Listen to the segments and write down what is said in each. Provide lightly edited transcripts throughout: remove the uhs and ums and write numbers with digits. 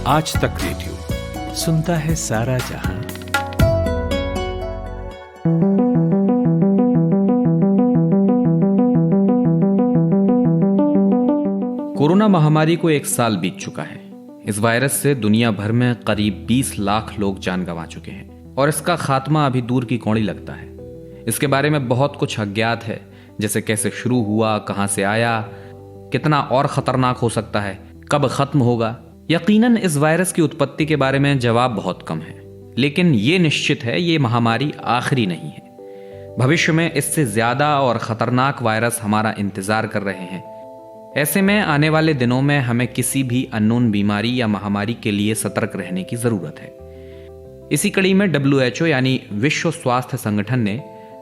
आज तक रेडियो सुनता है सारा जहां। कोरोना महामारी को 1 साल बीत चुका है। इस वायरस से दुनिया भर में करीब 20 लाख लोग जान गंवा चुके हैं और इसका खात्मा अभी दूर की कौड़ी लगता है। इसके बारे में बहुत कुछ अज्ञात है, जैसे कैसे शुरू हुआ, कहां से आया, कितना और खतरनाक हो सकता है, कब खत्म होगा। यकीनन इस वायरस की उत्पत्ति के बारे में जवाब बहुत कम है, लेकिन ये निश्चित है ये महामारी आखिरी नहीं है। भविष्य में इससे ज्यादा और खतरनाक वायरस हमारा इंतजार कर रहे हैं। ऐसे में आने वाले दिनों में हमें किसी भी अननोन बीमारी या महामारी के लिए सतर्क रहने की जरूरत है। इसी कड़ी में WHO यानी विश्व स्वास्थ्य संगठन ने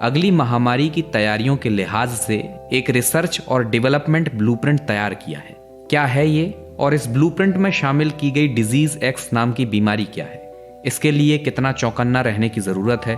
अगली महामारी की तैयारियों के लिहाज से एक रिसर्च और डेवलपमेंट ब्लूप्रिंट तैयार किया है। क्या है ये और इस ब्लूप्रिंट में शामिल की गई डिजीज एक्स नाम की बीमारी क्या है, इसके लिए कितना चौकन्ना रहने की जरूरत है,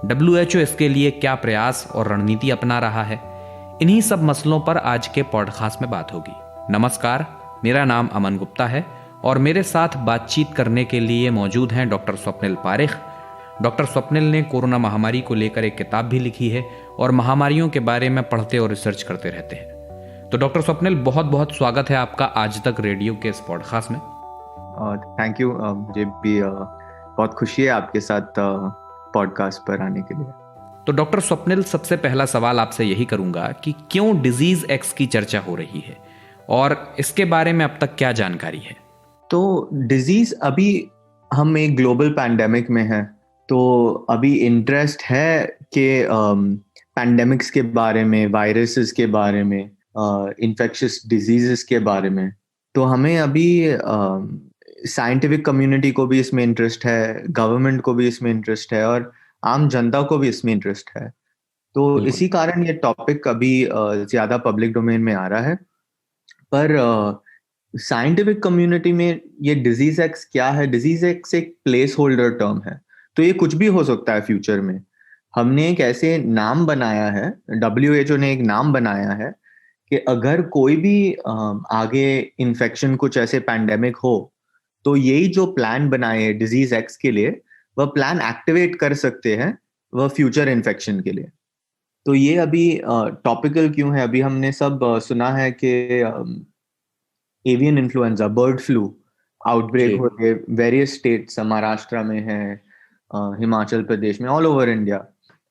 WHO इसके लिए क्या प्रयास और रणनीति अपना रहा है, इन्हीं सब मसलों पर आज के पॉडकास्ट में बात होगी। नमस्कार, मेरा नाम अमन गुप्ता है और मेरे साथ बातचीत करने के लिए मौजूद हैं डॉक्टर स्वप्निल पारेख। डॉक्टर स्वप्निल ने कोरोना महामारी को लेकर एक किताब भी लिखी है और महामारियों के बारे में पढ़ते और रिसर्च करते रहते हैं। तो डॉक्टर स्वप्निल, बहुत बहुत स्वागत है आपका आज तक रेडियो के इस पॉडकास्ट में। Thank you. मुझे भी बहुत खुशी है आपके साथ पॉडकास्ट पर आने के लिए। तो डॉक्टर स्वप्निल, सबसे पहला सवाल आपसे यही करूंगा कि क्यों डिजीज एक्स की चर्चा हो रही है और इसके बारे में अब तक क्या जानकारी है? तो डिजीज, अभी हम एक ग्लोबल पैंडेमिक में हैं, तो अभी इंटरेस्ट है कि पैंडेमिक्स के बारे में, वायरसेस के बारे में, इन्फेक्शियस डिजीजेस के बारे में। तो हमें अभी साइंटिफिक कम्युनिटी को भी इसमें इंटरेस्ट है, गवर्नमेंट को भी इसमें इंटरेस्ट है और आम जनता को भी इसमें इंटरेस्ट है। तो इसी कारण ये टॉपिक अभी ज्यादा पब्लिक डोमेन में आ रहा है। पर साइंटिफिक कम्युनिटी में ये डिजीज एक्स क्या है? डिजीज एक्स एक प्लेस होल्डर टर्म है, तो ये कुछ भी हो सकता है फ्यूचर में। हमने एक ऐसे नाम बनाया है, WHO ने एक नाम बनाया है कि अगर कोई भी आगे इन्फेक्शन, कुछ ऐसे पैंडेमिक हो, तो यही जो प्लान बनाए डिजीज एक्स के लिए, वह प्लान एक्टिवेट कर सकते हैं वह फ्यूचर इन्फेक्शन के लिए। तो ये अभी टॉपिकल क्यों है? अभी हमने सब सुना है कि avian influenza, bird flu outbreak हो रहे वेरियस स्टेट्स, महाराष्ट्र में है, हिमाचल प्रदेश में, ऑल ओवर इंडिया।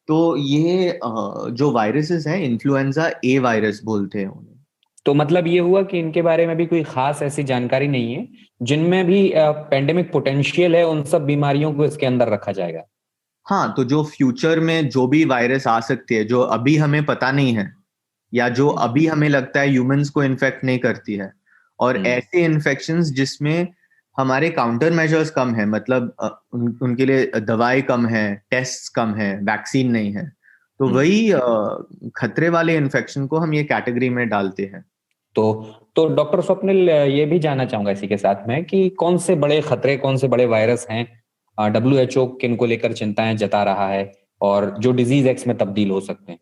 तो ये जो वायरसेस हैं, इन्फ्लुएंजा ए वायरस बोलते हैं उन्हें। तो मतलब ये हुआ कि इनके बारे में भी कोई खास ऐसी जानकारी नहीं है जिनमें भी पेंडेमिक पोटेंशियल है, उन सब बीमारियों को इसके अंदर रखा जाएगा। हाँ, तो जो फ्यूचर में जो भी वायरस आ सकती है, जो अभी हमें पता नहीं है या जो अभी हमें लगता है ह्यूमंस को इन्फेक्ट नहीं करती है, और ऐसे इन्फेक्शंस जिसमें हमारे काउंटर मेजर्स कम है, मतलब उनके लिए दवाई कम है, टेस्ट कम है, वैक्सीन नहीं है, तो वही खतरे वाले इन्फेक्शन को हम ये कैटेगरी में डालते हैं। तो डॉक्टर स्वप्निल, ये भी जानना चाहूंगा इसी के साथ में कि कौन से बड़े खतरे, कौन से बड़े वायरस हैं WHO किनको लेकर चिंताएं जता रहा है और जो डिजीज एक्स में तब्दील हो सकते हैं?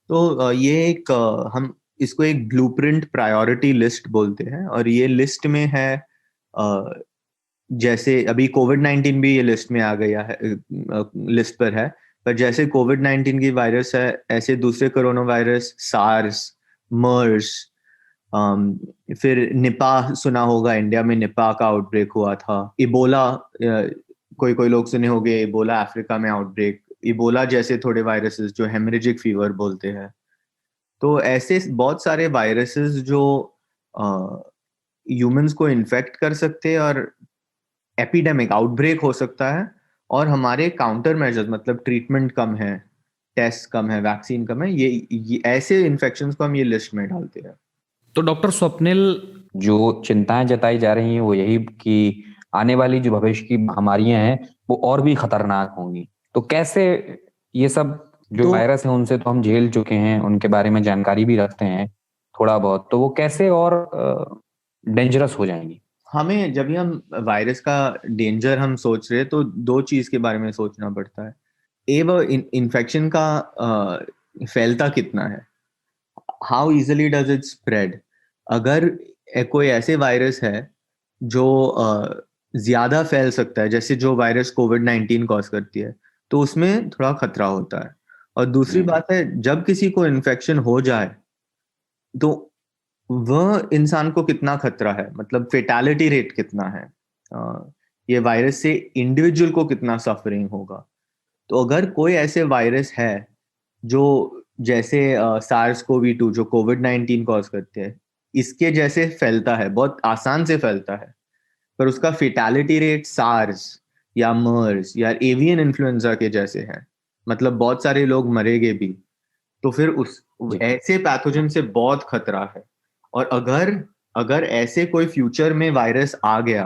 तो ये एक हम इसको एक ब्लूप्रिंट प्रायोरिटी लिस्ट बोलते हैं, और ये लिस्ट में है जैसे अभी कोविड-19 भी ये लिस्ट में आ गया है, लिस्ट पर है। पर जैसे कोविड-19 की वायरस है, ऐसे दूसरे कोरोना वायरस, सार्स, मर्स, फिर निपाह सुना होगा, इंडिया में निपाह का आउटब्रेक हुआ था। इबोला, कोई लोग सुने होंगे, इबोला अफ्रीका में आउटब्रेक। इबोला जैसे थोड़े वायरसेस जो हेमरेजिक फीवर बोलते हैं। तो ऐसे बहुत सारे वायरसेस जो ह्यूमंस को इन्फेक्ट कर सकते हैं और एपिडेमिक आउटब्रेक हो सकता है, और हमारे काउंटर मेजर्स, मतलब ट्रीटमेंट कम है, टेस्ट कम है, वैक्सीन कम है, ये ऐसे इन्फेक्शंस को हम ये लिस्ट में डालते हैं। तो डॉक्टर स्वप्निल, जो चिंताएं जताई जा रही हैं वो यही कि आने वाली जो भविष्य की महामारियां हैं वो और भी खतरनाक होंगी। तो कैसे ये सब जो वायरस हैं उनसे तो हम झेल चुके हैं, उनके बारे में जानकारी भी रखते हैं थोड़ा बहुत, तो वो कैसे और डेंजरस हो जाएंगी? हमें जब भी हम वायरस का डेंजर हम सोच रहे हैं, तो दो चीज के बारे में सोचना पड़ता है। वो इन्फेक्शन का फैलता कितना है, how easily does it spread. अगर कोई ऐसे वायरस है जो ज्यादा फैल सकता है, जैसे जो वायरस कोविड-19 कॉज करती है, तो उसमें थोड़ा खतरा होता है। और दूसरी जी बात है, जब किसी को इन्फेक्शन हो जाए तो वह इंसान को कितना खतरा है, मतलब फेटालिटी रेट कितना है, ये वायरस से इंडिविजुअल को कितना सफरिंग होगा। तो अगर कोई ऐसे वायरस है जो जैसे सार्स कोवी टू जो कोविड-19 कॉज करते हैं, इसके जैसे फैलता है, बहुत आसान से फैलता है, पर उसका फेटालिटी रेट सार्स या मर्स या एवियन इन्फ्लुएंजा के जैसे है, मतलब बहुत सारे लोग मरेंगे भी, तो फिर उस जी ऐसे पैथोजन से बहुत खतरा है। और अगर अगर ऐसे कोई फ्यूचर में वायरस आ गया,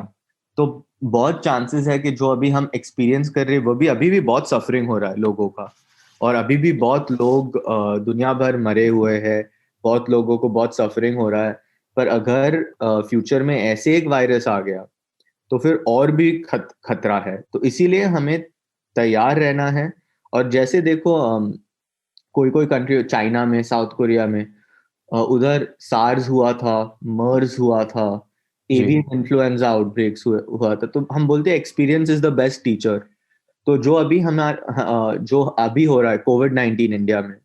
तो बहुत चांसेस है कि जो अभी हम एक्सपीरियंस कर रहे हैं वो भी, अभी भी बहुत सफरिंग हो रहा है लोगों का, और अभी भी बहुत लोग दुनिया भर मरे हुए हैं, बहुत लोगों को बहुत सफरिंग हो रहा है। पर अगर फ्यूचर में ऐसे एक वायरस आ गया तो फिर और भी खतरा है। तो इसीलिए हमें तैयार रहना है। और जैसे देखो, कोई कोई कंट्री, चाइना में, साउथ कोरिया में, उधर सार्स हुआ था, मर्स हुआ था, जी एवियन इन्फ्लुएंजा आउटब्रेक्स हुआ था। तो हम बोलते हैं experience is the best teacher. तो जो अभी हो रहा है कोविड-19 इंडिया में,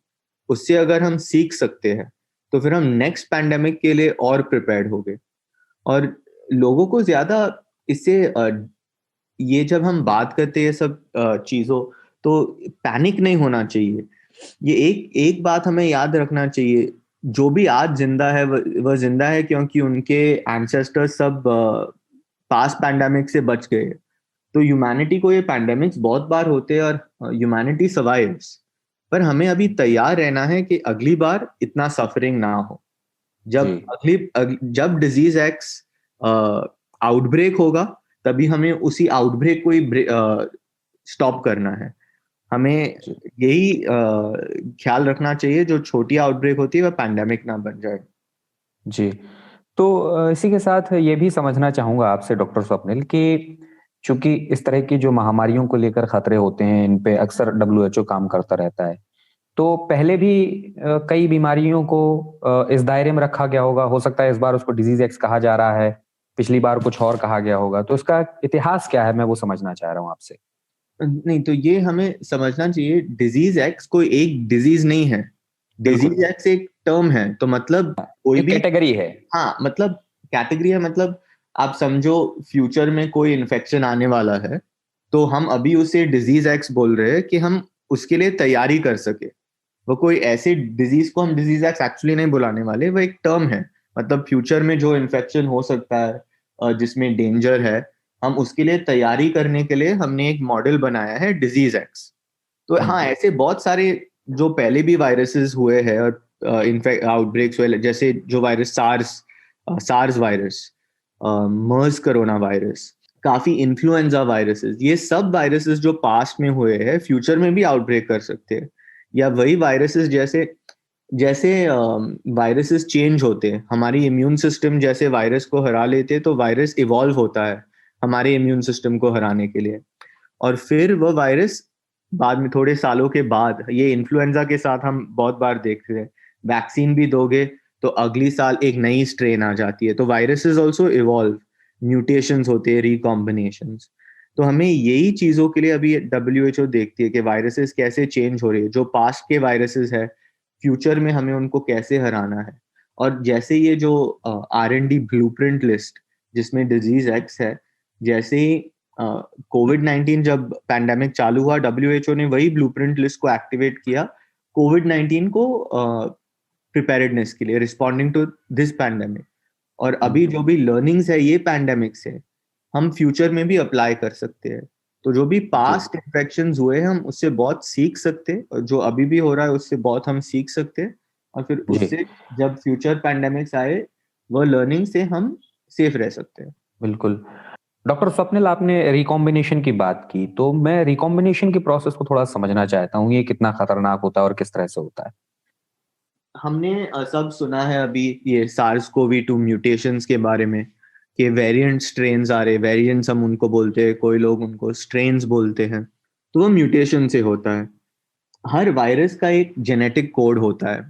उससे अगर हम सीख सकते हैं तो फिर हम नेक्स्ट पैंडेमिक के लिए और प्रिपेयर्ड होंगे। और लोगों को ज्यादा इससे ये जब हम बात करते हैं सब चीजों, तो पैनिक नहीं होना चाहिए। ये एक एक बात हमें याद रखना चाहिए, जो भी आज जिंदा है वह जिंदा है क्योंकि उनके एंसेस्टर्स सब पास्ट पैंडेमिक से बच गए। तो ह्यूमैनिटी को ये पैंडेमिक्स बहुत बार होते हैं और ह्यूमैनिटी सर्वाइव्स। पर हमें अभी तैयार रहना है कि अगली बार इतना सफरिंग ना हो। जी जब डिजीज एक्स आउटब्रेक होगा, तभी हमें उसी आउटब्रेक को ही स्टॉप करना है। हमें जी यही ख्याल रखना चाहिए, जो छोटी आउटब्रेक होती है वह पैंडेमिक ना बन जाए। जी। तो इसी के साथ ये भी समझना चाहूँगा आपसे डॉक्टर स्वप्निल कि चूँकि इस तरह की जो महामारियों को लेकर खतरे होते हैं, इन पे अक्सर डब्ल्यूएचओ काम करता रहता है। तो पहले भी कई बीमारियों को इस दायरे में रखा गया होगा। हो सकता है इस बार उसको डिज़ीज़ एक्स कहा जा रहा है, पिछली बार कुछ और कहा गया होगा। तो इसका इतिहास क्या है? मैं वो समझना चाह रहा हूँ आपसे। नहीं, तो ये हमें समझना चाहिए, डिजीज एक्स कोई एक डिजीज नहीं है। बिल्कुल, डिजीज एक्स एक टर्म है, तो मतलब कोई एक भी, कैटेगरी है। हाँ मतलब कैटेगरी है, मतलब आप समझो फ्यूचर में कोई इन्फेक्शन आने वाला है, तो हम अभी उसे डिजीज एक्स बोल रहे हैं कि हम उसके लिए तैयारी कर सके। वो कोई ऐसे डिजीज को हम डिजीज एक्स एक्चुअली नहीं बुलाने वाले, वो एक टर्म है। मतलब फ्यूचर में जो इन्फेक्शन हो सकता है, जिसमें डेंजर है, हम उसके लिए तैयारी करने के लिए हमने एक मॉडल बनाया है डिजीज एक्स। तो हुँ, हाँ, ऐसे बहुत सारे जो पहले भी वायरसेस हुए हैं और इन्फेक्ट आउटब्रेक्स हुए, जैसे जो वायरस सार्स वायरस, मर्स कोरोना वायरस, काफी इन्फ्लुएंजा वायरसेस, ये सब वायरसेस जो पास्ट में हुए हैं फ्यूचर में भी आउटब्रेक कर सकते हैं। या वही वायरसेस, जैसे जैसे वायरसेस चेंज होते हैं, हमारी इम्यून सिस्टम जैसे वायरस को हरा लेते हैं, तो वायरस इवॉल्व होता है हमारे इम्यून सिस्टम को हराने के लिए। और फिर वो वायरस बाद में, थोड़े सालों के बाद, ये इन्फ्लुएंजा के साथ हम बहुत बार देखते हैं, वैक्सीन भी दोगे तो अगली साल एक नई स्ट्रेन आ जाती है। तो वायरसेस ऑल्सो इवॉल्व, म्यूटेशंस होते हैं, रिकॉम्बिनेशंस। तो हमें यही चीजों के लिए अभी डब्ल्यूएचओ देखती है कि वायरसेस कैसे चेंज हो रही है, जो पास्ट के वायरसेस है फ्यूचर में हमें उनको कैसे हराना है। और जैसे ये जो R&D ब्लूप्रिंट लिस्ट, जिसमें डिजीज एक्स है, जैसे ही कोविड-19 जब पैंडेमिक चालू हुआ, डब्ल्यूएचओ ने वही ब्लूप्रिंट लिस्ट को एक्टिवेट किया कोविड-19 को प्रिपेयर्डनेस के लिए, रिस्पॉन्डिंग टू दिस पैंडेमिक। और हुँ, अभी जो भी लर्निंग्स है ये पैंडेमिक से, हम फ्यूचर में भी अप्लाई कर सकते हैं। तो जो भी जी, पास्ट इन्फेक्शंस हुए हैं, हम उससे बहुत सीख सकते हैं, और जो अभी भी हो रहा है उससे बहुत हम सीख सकते हैं। और फिर जी, उससे जब फ्यूचर पैंडेमिक्स आए, वो लर्निंग से हम सेफ रह सकते हैं। बिल्कुल। डॉक्टर स्वप्निल आपने रिकॉम्बिनेशन की बात की, तो मैं रिकॉम्बिनेशन की प्रोसेस को थोड़ा समझना चाहता हूँ, ये कितना खतरनाक होता है और किस तरह से होता है? हमने सब सुना है अभी ये सार्स कोवी टू म्यूटेशंस के बारे में, कि वेरिएंट स्ट्रेन्स आ रहे, वेरिएंट्स हम उनको बोलते हैं, कोई लोग उनको स्ट्रेन्स बोलते हैं। तो वो म्यूटेशन से होता है। हर वायरस का एक जेनेटिक कोड होता है।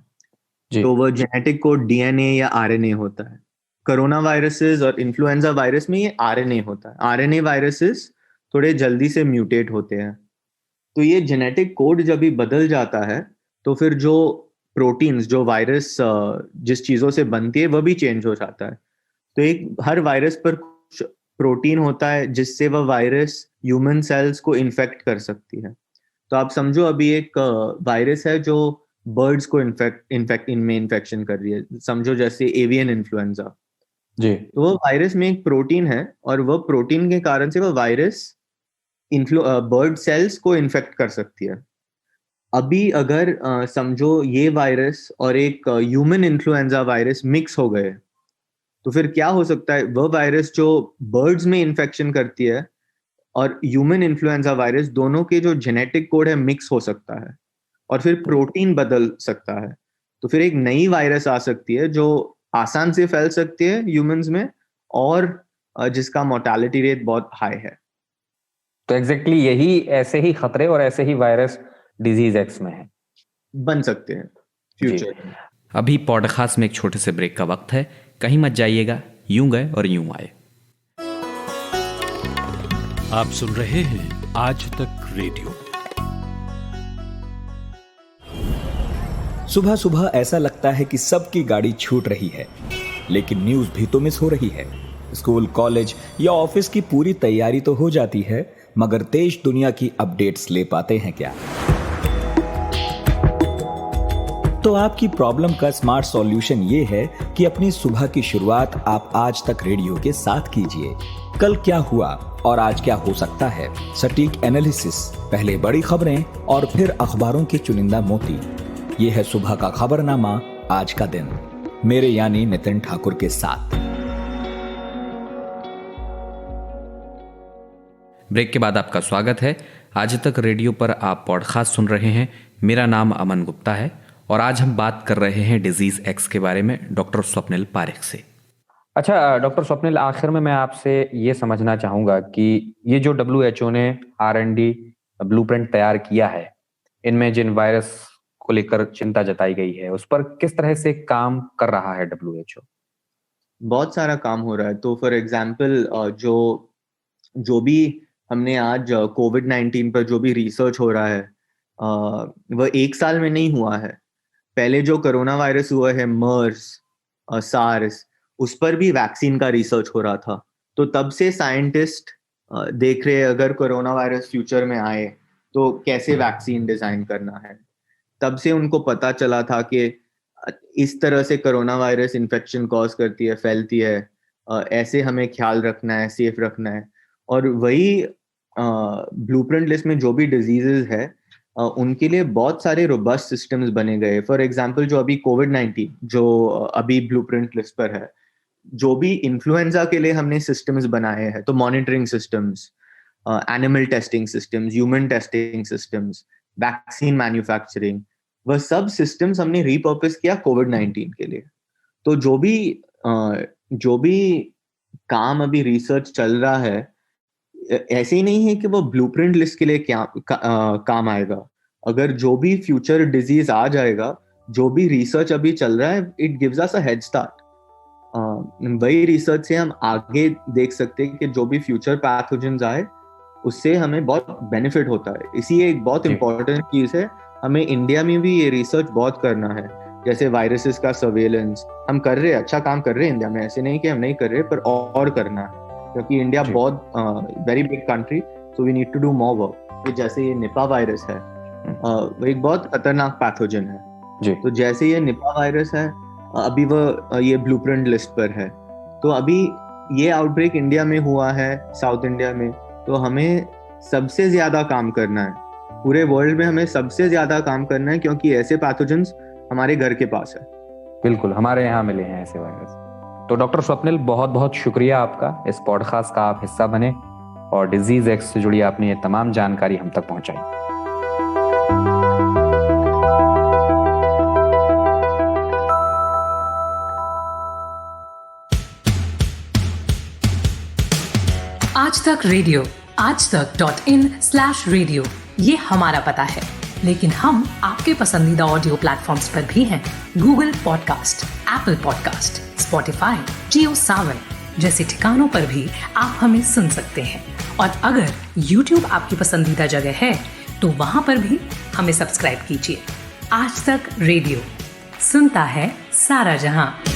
जी, तो वो जेनेटिक कोड डीएनए या आरएनए होता है। कोरोना वायरसेस और इन्फ्लुएंजा वायरस में ये आरएनए होता है। आरएनए वायरसेस थोड़े जल्दी से म्यूटेट होते हैं, तो ये जेनेटिक कोड जब भी बदल जाता है तो फिर जो प्रोटीन्स, जो वायरस जिस चीज़ों से बनती है, वह भी चेंज हो जाता है। तो एक हर वायरस पर कुछ प्रोटीन होता है जिससे वह वायरस ह्यूमन सेल्स को इन्फेक्ट कर सकती है। तो आप समझो अभी एक वायरस है जो बर्ड्स को इनमें इन्फेक्शन कर रही है, समझो जैसे एवियन इन्फ्लुएंजा जी। तो वो वायरस में एक प्रोटीन है और वह प्रोटीन के कारण से वह वायरस बर्ड सेल्स को इन्फेक्ट कर सकती है। अभी अगर समझो ये वायरस और एक ह्यूमन इन्फ्लुएंजा वायरस मिक्स हो गए, तो फिर क्या हो सकता है, वह वायरस जो बर्ड्स में इन्फेक्शन करती है और ह्यूमन इन्फ्लुएंजा वायरस, दोनों के जो जेनेटिक कोड है मिक्स हो सकता है और फिर प्रोटीन बदल सकता है। तो फिर एक नई वायरस आ सकती है जो आसान से फैल सकती है ह्यूमंस में और जिसका मोर्टेलिटी रेट बहुत हाई है। तो एग्जैक्टली यही ऐसे ही खतरे और ऐसे ही वायरस डिजीज एक्स में है, बन सकते हैं फ्यूचर में। अभी पॉडकास्ट में एक छोटे से ब्रेक का वक्त है, कहीं मत जाइएगा, यूं गए और यूं आए। आप सुन रहे हैं आज तक रेडियो। सुबह सुबह ऐसा लगता है कि सबकी गाड़ी छूट रही है, लेकिन न्यूज भी तो मिस हो रही है। स्कूल, कॉलेज या ऑफिस की पूरी तैयारी तो हो जाती है, मगर देश दुनिया की अपडेट्स ले पाते हैं क्या? तो आपकी प्रॉब्लम का स्मार्ट सॉल्यूशन ये है कि अपनी सुबह की शुरुआत आप आज तक रेडियो के साथ कीजिए। कल क्या हुआ और आज क्या हो सकता है, सटीक एनालिसिस, पहले बड़ी खबरें और फिर अखबारों के चुनिंदा मोती। ये है सुबह का खबरनामा, आज का दिन, मेरे यानी नितिन ठाकुर के साथ। ब्रेक के बाद आपका स्वागत है। आज तक रेडियो पर आप पॉडकास्ट सुन रहे हैं। मेरा नाम अमन गुप्ता है और आज हम बात कर रहे हैं डिजीज एक्स के बारे में डॉक्टर स्वप्निल पारेख से। अच्छा डॉक्टर स्वप्निल, आखिर में मैं आपसे ये समझना चाहूंगा कि ये जो WHO ने R&D ब्लूप्रिंट तैयार किया है, इनमें जिन वायरस को लेकर चिंता जताई गई है, उस पर किस तरह से काम कर रहा है WHO? बहुत सारा काम हो रहा है। तो फॉर एग्जाम्पल जो भी हमने आज कोविड-19 पर जो भी रिसर्च हो रहा है, वह एक साल में नहीं हुआ है। पहले जो कोरोना वायरस हुआ है, मर्स, सार्स, उस पर भी वैक्सीन का रिसर्च हो रहा था। तो तब से साइंटिस्ट देख रहे हैं अगर कोरोना वायरस फ्यूचर में आए तो कैसे वैक्सीन डिजाइन करना है। तब से उनको पता चला था कि इस तरह से कोरोना वायरस इन्फेक्शन कॉज करती है, फैलती है, ऐसे हमें ख्याल रखना है, सेफ रखना है। और वही ब्लूप्रिंट लिस्ट में जो भी डिजीजेस है, उनके लिए बहुत सारे रोबस्ट सिस्टम्स बने गए। फॉर एग्जांपल जो अभी कोविड-19 जो अभी ब्लूप्रिंट लिस्ट पर है, जो भी इन्फ्लुएंजा के लिए हमने सिस्टम्स बनाए हैं, तो monitoring systems, animal testing systems, human testing systems, vaccine manufacturing, वह सब सिस्टम्स हमने रिपर्पस किया कोविड-19 के लिए। तो जो भी काम अभी रिसर्च चल रहा है, ऐसे ही नहीं है कि वो ब्लूप्रिंट लिस्ट के लिए काम आएगा। अगर जो भी फ्यूचर डिजीज आ जाएगा, जो भी रिसर्च अभी चल रहा है, it gives us a head start. वही रिसर्च से हम आगे देख सकते हैं कि जो भी फ्यूचर पैथोजेंस आए, उससे हमें बहुत बेनिफिट होता है। इसी एक बहुत इंपॉर्टेंट चीज है, हमें इंडिया में भी ये रिसर्च बहुत करना है। जैसे वायरसेस का सर्वेलेंस हम कर रहे हैं, अच्छा काम कर रहे हैं इंडिया में, ऐसे नहीं कि हम नहीं कर रहे, पर और करना है, क्योंकि इंडिया बहुत very big country, so we need to do more work. जैसे ये निपा वायरस है, वो एक बहुत खतरनाक पैथोजन है जी। तो जैसे ये निपा वायरस है, अभी वो ये ब्लूप्रिंट लिस्ट पर है। तो अभी ये आउटब्रेक इंडिया में हुआ है, साउथ इंडिया में, तो हमें सबसे ज्यादा काम करना है, पूरे वर्ल्ड में हमें सबसे ज्यादा काम करना है, क्योंकि ऐसे पैथोजेंस हमारे घर के पास है। बिल्कुल, हमारे यहाँ मिले हैं ऐसे वायरस। तो डॉक्टर स्वप्निल, बहुत बहुत शुक्रिया आपका, इस पॉडकास्ट का आप हिस्सा बने और डिजीज एक्स से जुड़ी आपने ये तमाम जानकारी हम तक पहुंचाई। आज तक रेडियो, aajtak.in/radio, ये हमारा पता है, लेकिन हम आपके पसंदीदा ऑडियो प्लेटफॉर्म्स पर भी हैं। Google podcast, Apple podcast, Spotify, Jio Saavn जैसे ठिकानों पर भी आप हमें सुन सकते हैं। और अगर YouTube आपकी पसंदीदा जगह है तो वहां पर भी हमें सब्सक्राइब कीजिए। आज तक रेडियो, सुनता है सारा जहां।